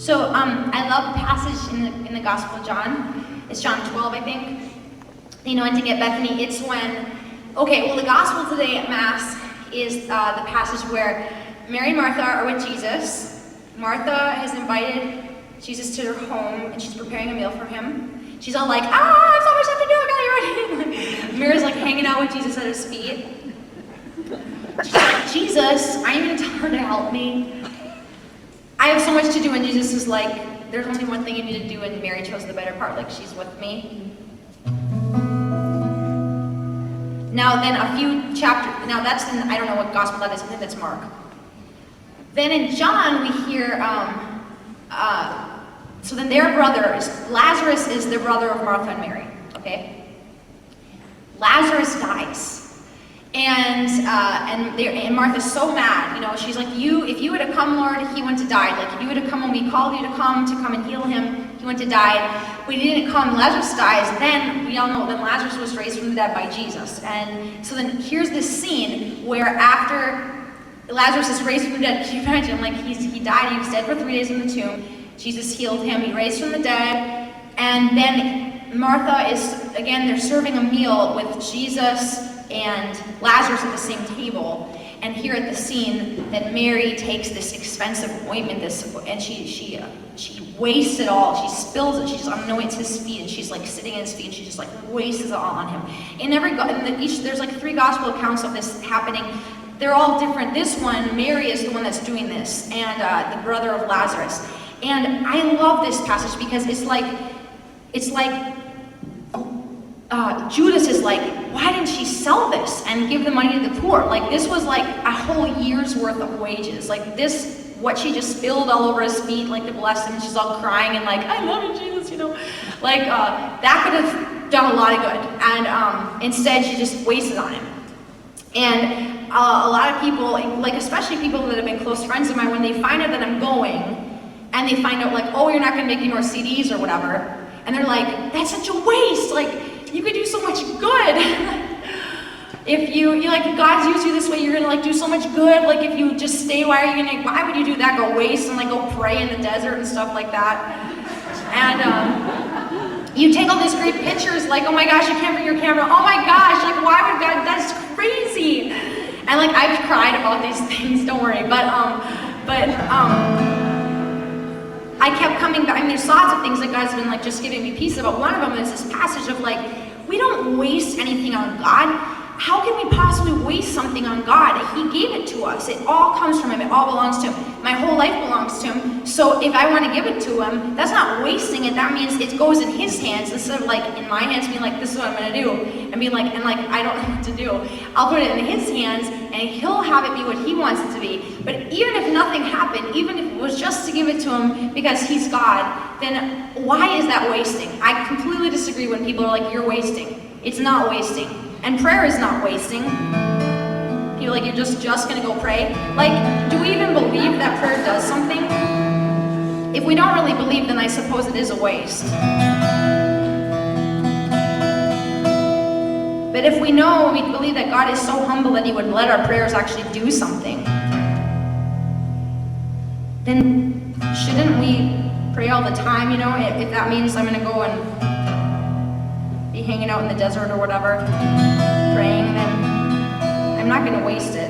So I love the passage in the Gospel of John. It's John 12, I think. The anointing at Bethany. It's when, the Gospel today at Mass is the passage where Mary and Martha are with Jesus. Martha has invited Jesus to her home, and she's preparing a meal for him. She's all like, I have so much stuff to do, I gotta get ready. Mary's like hanging out with Jesus at his feet. She's like, Jesus, are you gonna tell her to help me? I have so much to do, and Jesus is like, there's only one thing you need to do, and Mary chose the better part, like she's with me. Now then a few chapters, now that's in, I don't know what gospel that is, I think that's Mark. Then in John we hear, so then their brothers, Lazarus is the brother of Martha and Mary, okay? Lazarus dies. And Martha's so mad, she's like, if you would have come, Lord, he wouldn't have died. Like, if you would have come when we called you to come and heal him, he wouldn't have died. But he didn't come, Lazarus dies. Then, we all know, then Lazarus was raised from the dead by Jesus. And so then here's this scene where after Lazarus is raised from the dead, can you imagine, like, he died, he was dead for 3 days in the tomb. Jesus healed him, he raised from the dead. And then Martha is, again, they're serving a meal with Jesus and Lazarus at the same table, and here at the scene that Mary takes this expensive ointment, and she wastes it all. She spills it. She just anoints his feet, and she's like sitting at his feet, and she just like wastes it all on him. There's like 3 gospel accounts of this happening. They're all different. This one, Mary is the one that's doing this, and the brother of Lazarus. And I love this passage because it's like. Judas is like, why didn't she sell this and give the money to the poor? Like, this was like a whole year's worth of wages. Like, this, what she just spilled all over his feet, like, to bless him. She's all crying and like, I love you, Jesus, Like, that could have done a lot of good. And instead, she just wasted on him. And a lot of people, like, especially people that have been close friends of mine, when they find out that I'm going, and they find out, like, oh, you're not going to make any more CDs or whatever, and they're like, that's such a waste. Like, you could do so much good. If you like, God's used you this way, you're gonna like do so much good. Like, if you just stay, why would you do that? Go waste and like go pray in the desert and stuff like that. And you take all these great pictures, like, oh my gosh, you can't bring your camera. Oh my gosh, like, why would God? That's crazy. And like, I've cried about these things. Don't worry, but I kept coming back. I mean, there's lots of things that God's been like just giving me peace about. One of them is this passage of like, we don't waste anything on God. How can we possibly waste something on God? He gave it to us. It all comes from him. It all belongs to him. My whole life belongs to him. So if I want to give it to him, that's not wasting it. That means it goes in his hands instead of like in my hands, being like, this is what I'm going to do. And being like, I don't know what to do. I'll put it in his hands and he'll have it be what he wants it to be. But even if nothing happened, even if it was just to give it to him because he's God, then why is that wasting? I completely disagree when people are like, you're wasting. It's not wasting. And prayer is not wasting. You're like, you're just gonna go pray. Like, do we even believe that prayer does something? If we don't really believe, then I suppose it is a waste. But if we know, we believe that God is so humble that he would let our prayers actually do something, then shouldn't we pray all the time, if that means I'm gonna go and be hanging out in the desert or whatever, praying, then I'm not going to waste it.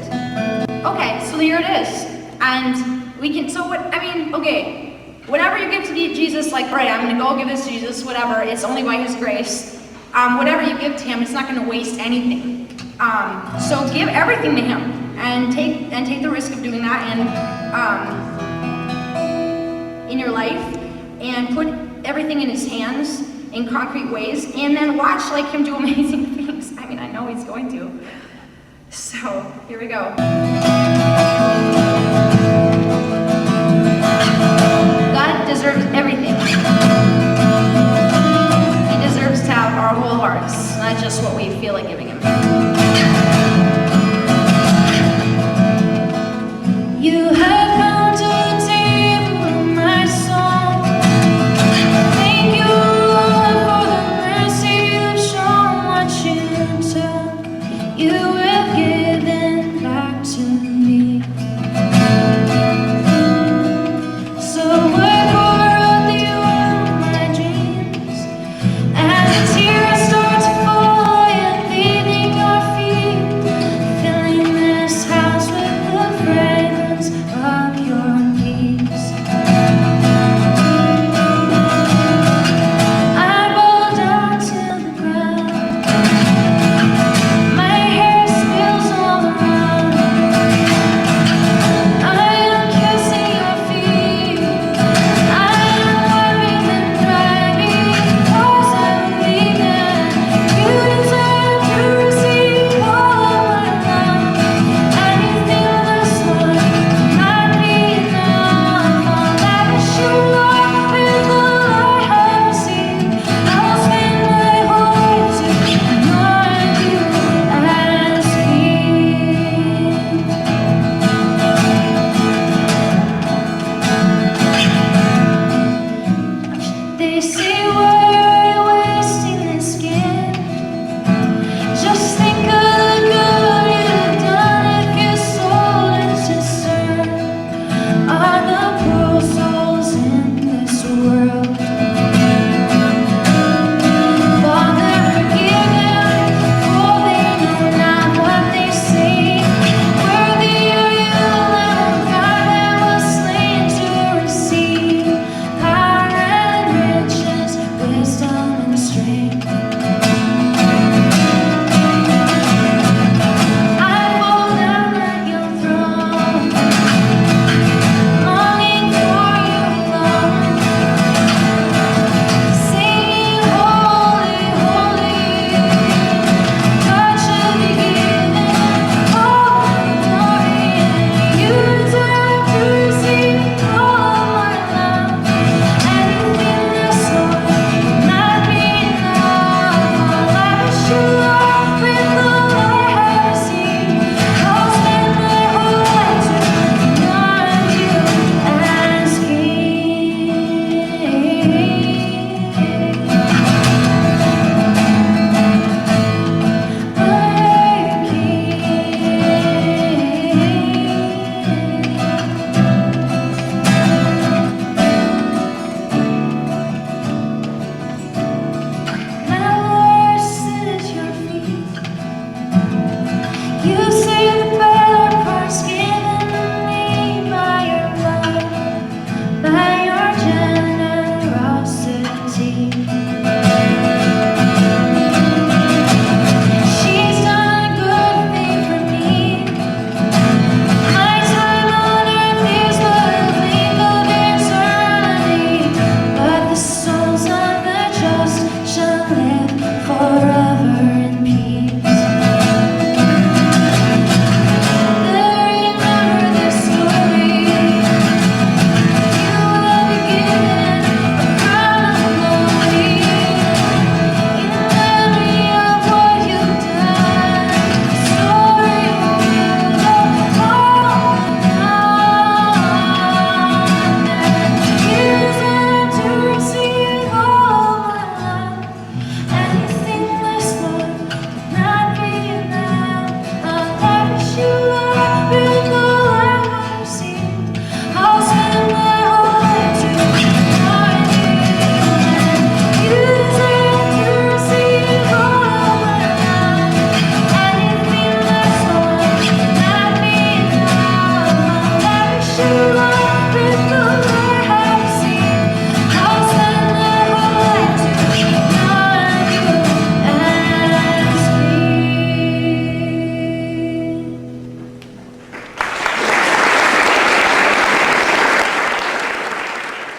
Okay, so here it is. And we can, whatever you give to Jesus, like, all right, I'm going to go give this to Jesus, whatever, it's only by his grace. Whatever you give to him, it's not going to waste anything. So give everything to him and take the risk of doing that in your life, and put everything in his hands in concrete ways, and then watch like him do amazing things. I mean, I know he's going to. So, here we go.